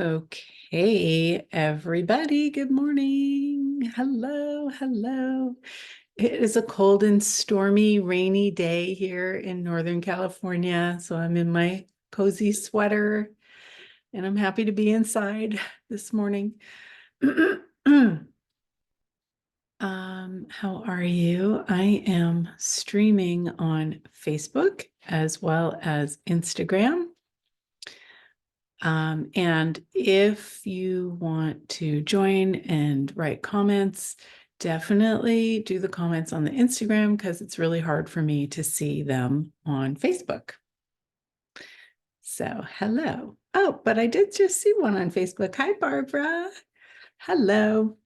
Okay, everybody, good morning. Hello, hello. It is a cold and stormy, rainy day here in Northern California. So I'm in my cozy sweater and I'm happy to be inside this morning. How are you? I am streaming on Facebook as well as Instagram. And if you want to join and write comments, definitely do the comments on the Instagram because it's really hard for me to see them on Facebook. So, hello. Oh, but I did just see one on Facebook. Hi, Barbara. Hello.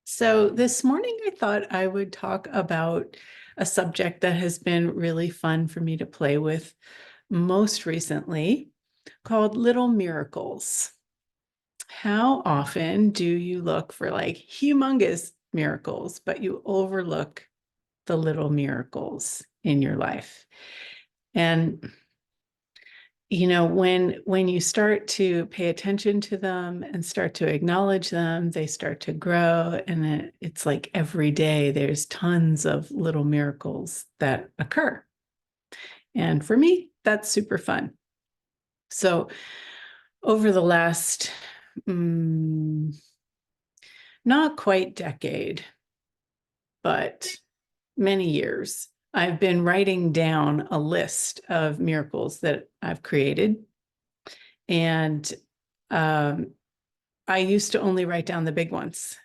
So, this morning I thought I would talk about a subject that has been really fun for me to play with most recently, called Little Miracles. How often do you look for like humongous miracles, but you overlook the little miracles in your life? And when you start to pay attention to them and start to acknowledge them, they start to grow. And it's like every day there's tons of little miracles that occur. And for me, that's super fun. So over the last not quite decade, but many years, I've been writing down a list of miracles that I've created. And I used to only write down the big ones.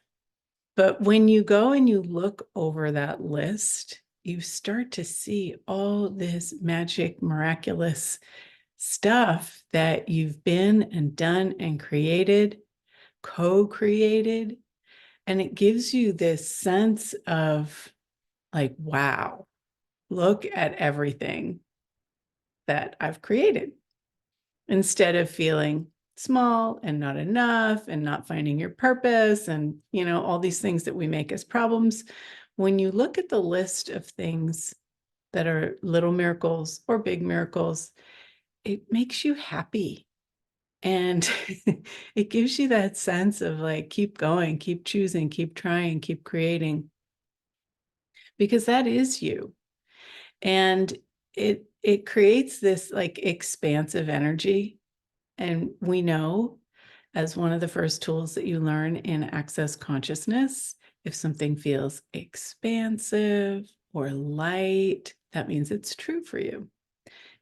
But when you go and you look over that list, you start to see all this magic, miraculous stuff that you've been and done and created, co-created. And it gives you this sense of like, wow, look at everything that I've created, instead of feeling small and not enough and not finding your purpose and, all these things that we make as problems. When you look at the list of things that are little miracles or big miracles, it makes you happy. And it gives you that sense of like, keep going, keep choosing, keep trying, keep creating, because that is you. And it creates this like expansive energy. And we know, as one of the first tools that you learn in Access Consciousness, if something feels expansive or light, that means it's true for you.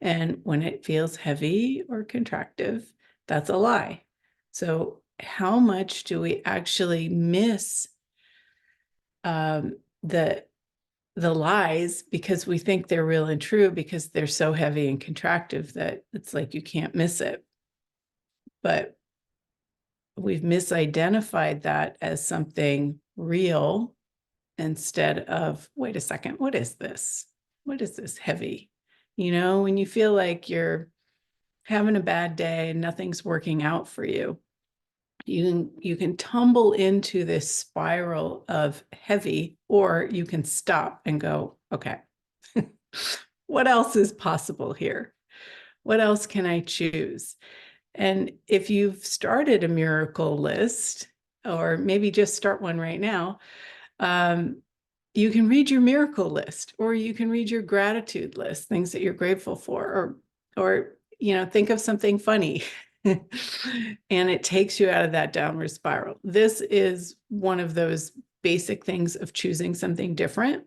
And when it feels heavy or contractive, that's a lie. So how much do we actually miss the lies because we think they're real and true because they're so heavy and contractive that it's like you can't miss it? But we've misidentified that as something real instead of, wait a second, what is this? What is this heavy? When you feel like you're having a bad day and nothing's working out for you, you can tumble into this spiral of heavy, or you can stop and go, okay, what else is possible here? What else can I choose? And if you've started a miracle list, or maybe just start one right now, you can read your miracle list, or you can read your gratitude list, things that you're grateful for, or think of something funny. And it takes you out of that downward spiral. This is one of those basic things of choosing something different.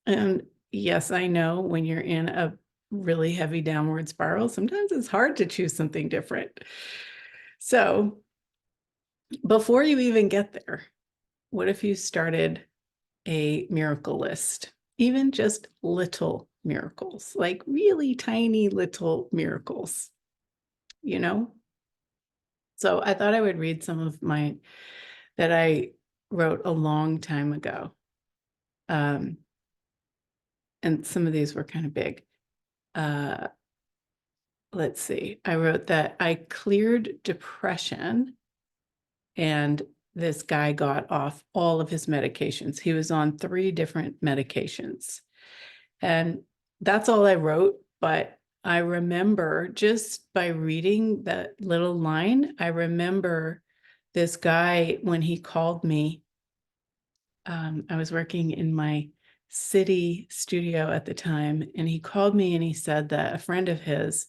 And yes, I know when you're in a really heavy downward spiral, sometimes it's hard to choose something different. So before you even get there, what if you started a miracle list? Even just little miracles, like really tiny little miracles, So I thought I would read some of mine that I wrote a long time ago. And some of these were kind of big. Let's see. I wrote that I cleared depression, and this guy got off all of his medications. He was on 3 different medications. And that's all I wrote. But I remember just by reading that little line, I remember this guy when he called me. I was working in my city studio at the time, and he called me and he said that a friend of his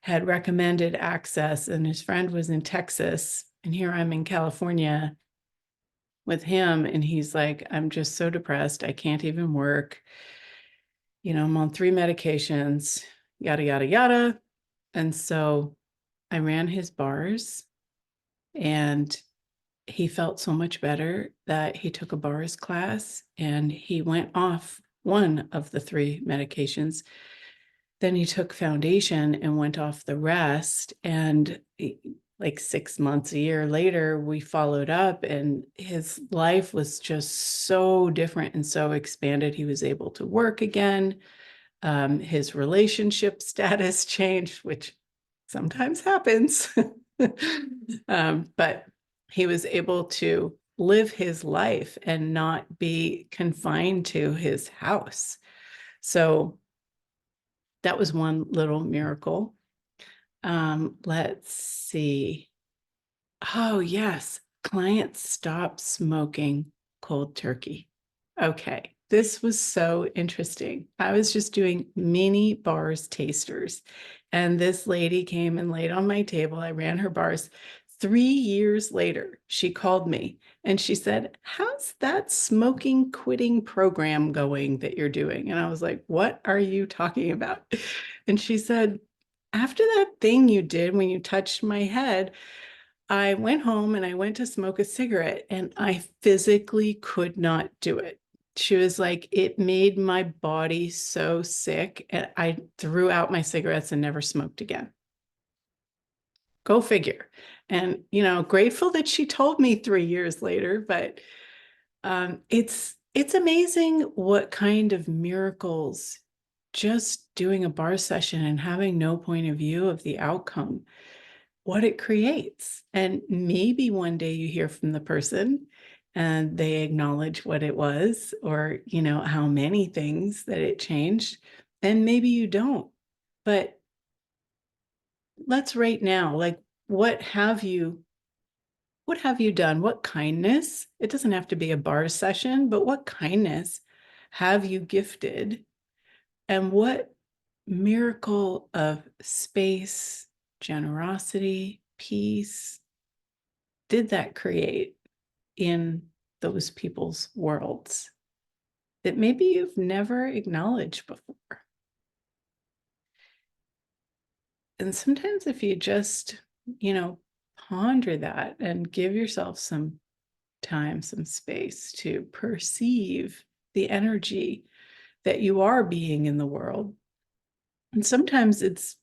had recommended Access, and his friend was in Texas, and here I'm in California with him, and he's like, I'm just so depressed. I can't even work. I'm on 3 medications, yada, yada, yada. And so I ran his bars, and he felt so much better that he took a bars class and he went off one of the 3 medications. Then he took foundation and went off the rest. And like 6 months, a year later, we followed up, and his life was just so different and so expanded. He was able to work again. His relationship status changed, which sometimes happens. But he was able to live his life and not be confined to his house. So that was one little miracle. Let's see. Oh, yes. Clients stop smoking cold turkey. Okay. This was so interesting. I was just doing mini bars tasters, and this lady came and laid on my table. I ran her bars. 3 years later, she called me and she said, how's that smoking quitting program going that you're doing? And I was like, what are you talking about? And she said, after that thing you did when you touched my head, I went home and I went to smoke a cigarette, and I physically could not do it. She was like, it made my body so sick, and I threw out my cigarettes and never smoked again. Go figure. And, grateful that she told me 3 years later, but it's amazing what kind of miracles just doing a bar session and having no point of view of the outcome, what it creates. And maybe one day you hear from the person and they acknowledge what it was, or, how many things that it changed. And maybe you don't. But let's right now, like, what have you done? What kindness? It doesn't have to be a bar session, but what kindness have you gifted? And what miracle of space, generosity, peace did that create in those people's worlds that maybe you've never acknowledged before? And sometimes if you just, ponder that and give yourself some time, some space to perceive the energy that you are being in the world. And sometimes it's,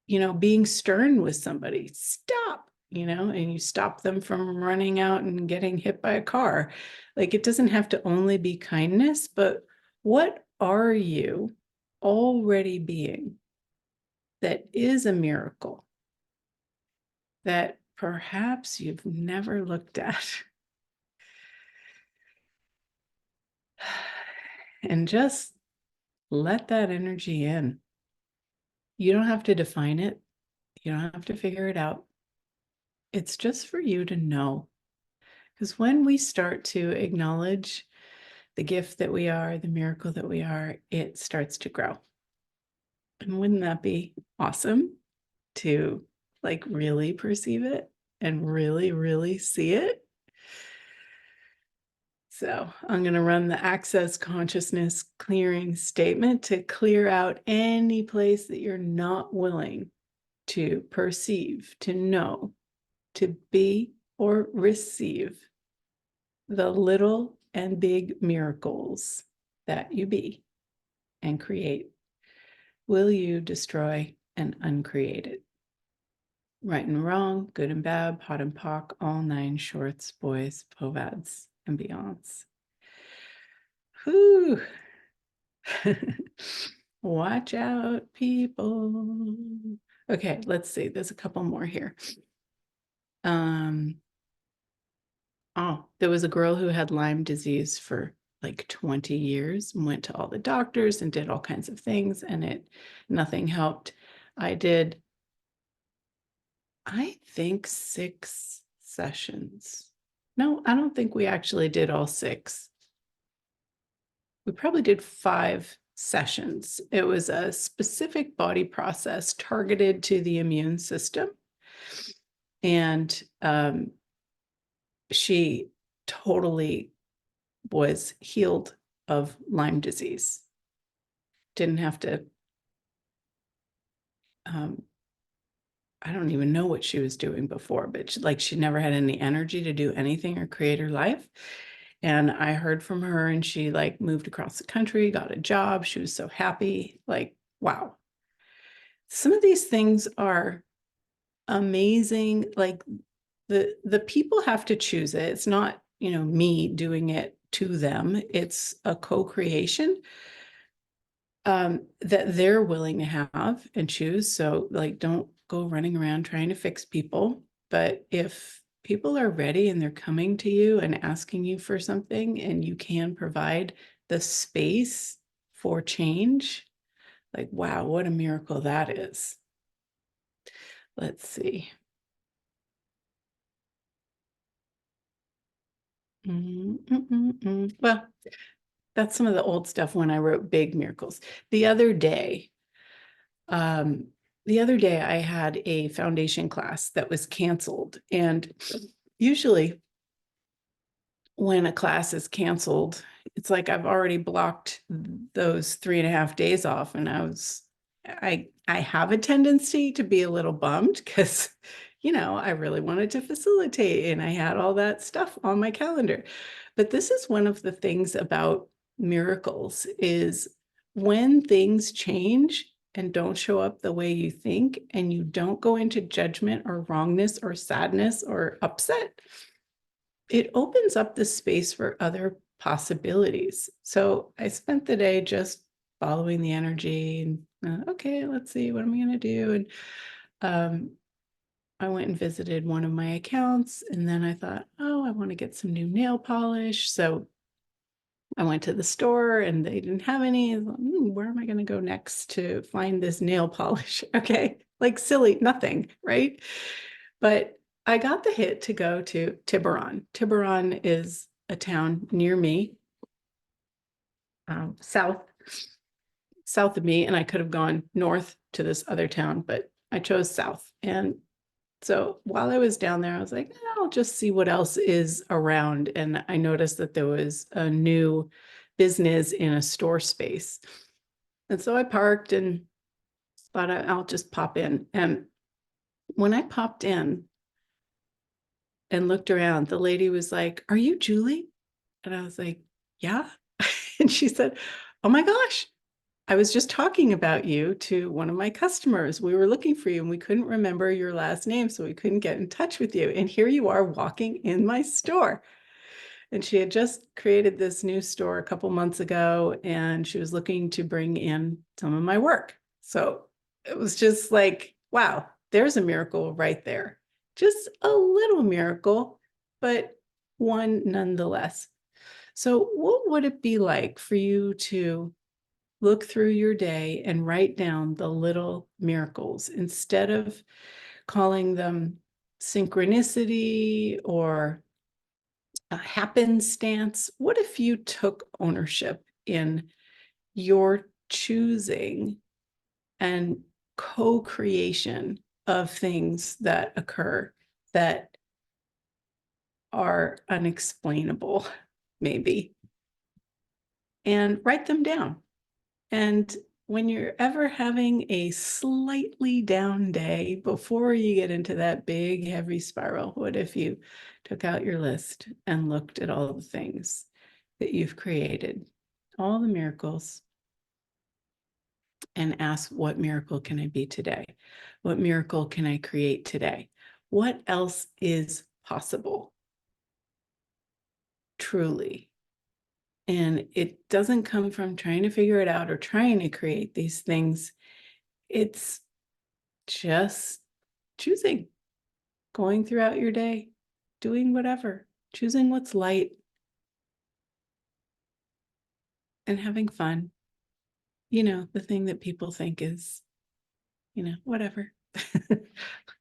being stern with somebody, stop, and you stop them from running out and getting hit by a car. Like, it doesn't have to only be kindness, but what are you already being that is a miracle that perhaps you've never looked at? And just let that energy in. You don't have to define it. You don't have to figure it out. It's just for you to know. Because when we start to acknowledge the gift that we are, the miracle that we are, it starts to grow. And wouldn't that be awesome to really perceive it and really, really see it? So I'm going to run the access consciousness clearing statement to clear out any place that you're not willing to perceive, to know, to be, or receive the little and big miracles that you be and create. Will you destroy and uncreate it? Right and wrong, good and bad, pot and pock, all 9 shorts, boys, povads, and beyonds. Whew. Watch out, people. Okay, let's see. There's a couple more here. There was a girl who had Lyme disease for like 20 years and went to all the doctors and did all kinds of things, and nothing helped. I did, I think 6 sessions. No, I don't think we actually did all 6. We probably did 5 sessions. It was a specific body process targeted to the immune system. And she totally was healed of Lyme disease. Didn't have to, I don't even know what she was doing before, but she never had any energy to do anything or create her life. And I heard from her, and she moved across the country, got a job. She was so happy. Wow. Some of these things are amazing. The people have to choose it. It's not, me doing it to them. It's a co-creation that they're willing to have and choose. So don't go running around trying to fix people. But if people are ready and they're coming to you and asking you for something, and you can provide the space for change, wow, what a miracle that is. Let's see. Well, that's some of the old stuff when I wrote big miracles. The other day, I had a foundation class that was canceled. And usually when a class is canceled, it's like I've already blocked those 3.5 days off. And I have a tendency to be a little bummed because, I really wanted to facilitate and I had all that stuff on my calendar. But this is one of the things about miracles is when things change and don't show up the way you think, and you don't go into judgment or wrongness or sadness or upset, it opens up the space for other possibilities. So I spent the day just following the energy and okay, let's see, what am I going to do? And I went and visited one of my accounts, and then I thought, oh, I want to get some new nail polish. So I went to the store and they didn't have any. Where am I going to go next to find this nail polish? Okay, silly, nothing, right? But I got the hit to go to Tiburon. Tiburon is a town near me, south of me, and I could have gone north to this other town, but I chose south. And so while I was down there, I was like, I'll just see what else is around. And I noticed that there was a new business in a store space. And so I parked and thought I'll just pop in. And when I popped in and looked around, the lady was like, "Are you Julie?" And I was like, "Yeah." And she said, "Oh my gosh, I was just talking about you to one of my customers. We were looking for you and we couldn't remember your last name, so we couldn't get in touch with you. And here you are walking in my store." And she had just created this new store a couple months ago, and she was looking to bring in some of my work. So it was just like, wow, there's a miracle right there. Just a little miracle, but one nonetheless. So what would it be like for you to look through your day and write down the little miracles instead of calling them synchronicity or a happenstance? What if you took ownership in your choosing and co-creation of things that occur that are unexplainable, maybe, and write them down? And when you're ever having a slightly down day before you get into that big, heavy spiral, what if you took out your list and looked at all the things that you've created, all the miracles, and asked, what miracle can I be today? What miracle can I create today? What else is possible? Truly. And it doesn't come from trying to figure it out or trying to create these things. It's just choosing, going throughout your day, doing whatever, choosing what's light and having fun. The thing that people think is whatever.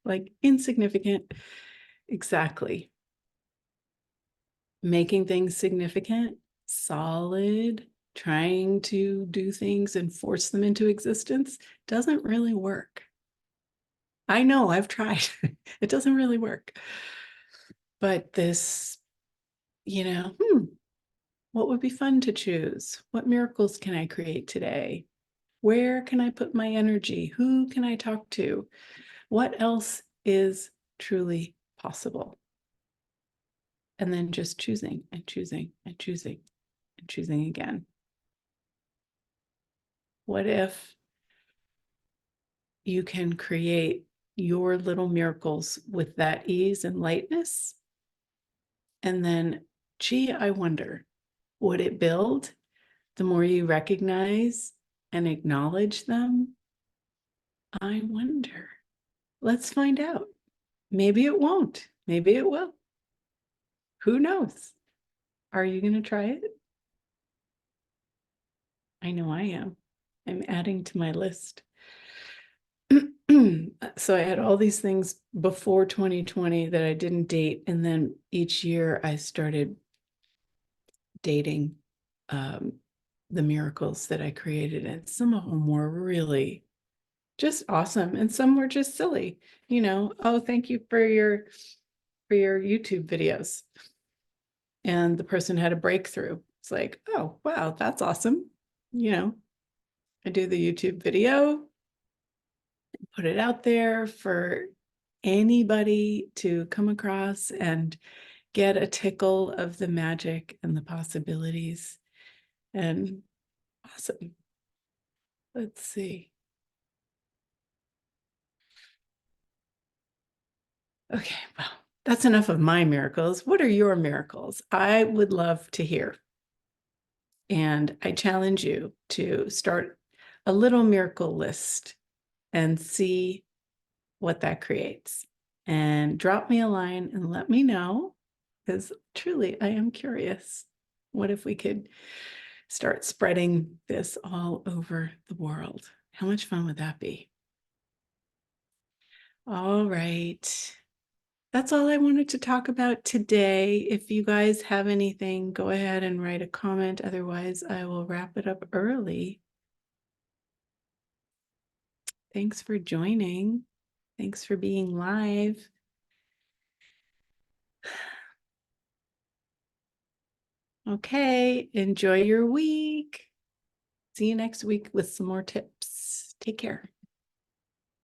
Like insignificant. Exactly. Making things significant, solid, trying to do things and force them into existence doesn't really work. I know, I've tried. It doesn't really work. But this, what would be fun to choose? What miracles can I create today? Where can I put my energy? Who can I talk to? What else is truly possible? And then just choosing and choosing and choosing and choosing again. What if you can create your little miracles with that ease and lightness? And then, gee, I wonder, would it build the more you recognize and acknowledge them? I wonder. Let's find out. Maybe it won't. Maybe it will. Who knows? Are you going to try it? I know I am. I'm adding to my list. So I had all these things before 2020 that I didn't date. And then each year I started dating the miracles that I created. And some of them were really just awesome. And some were just silly, oh, thank you for your YouTube videos. And the person had a breakthrough. It's like, oh, wow, that's awesome. I do the YouTube video, put it out there for anybody to come across and get a tickle of the magic and the possibilities. And awesome. Let's see. Okay, well, that's enough of my miracles. What are your miracles? I would love to hear. And I challenge you to start a little miracle list and see what that creates. And drop me a line and let me know, because truly I am curious. What if we could start spreading this all over the world? How much fun would that be? All right. That's all I wanted to talk about today. If you guys have anything, go ahead and write a comment. Otherwise, I will wrap it up early. Thanks for joining. Thanks for being live. Okay, enjoy your week. See you next week with some more tips. Take care.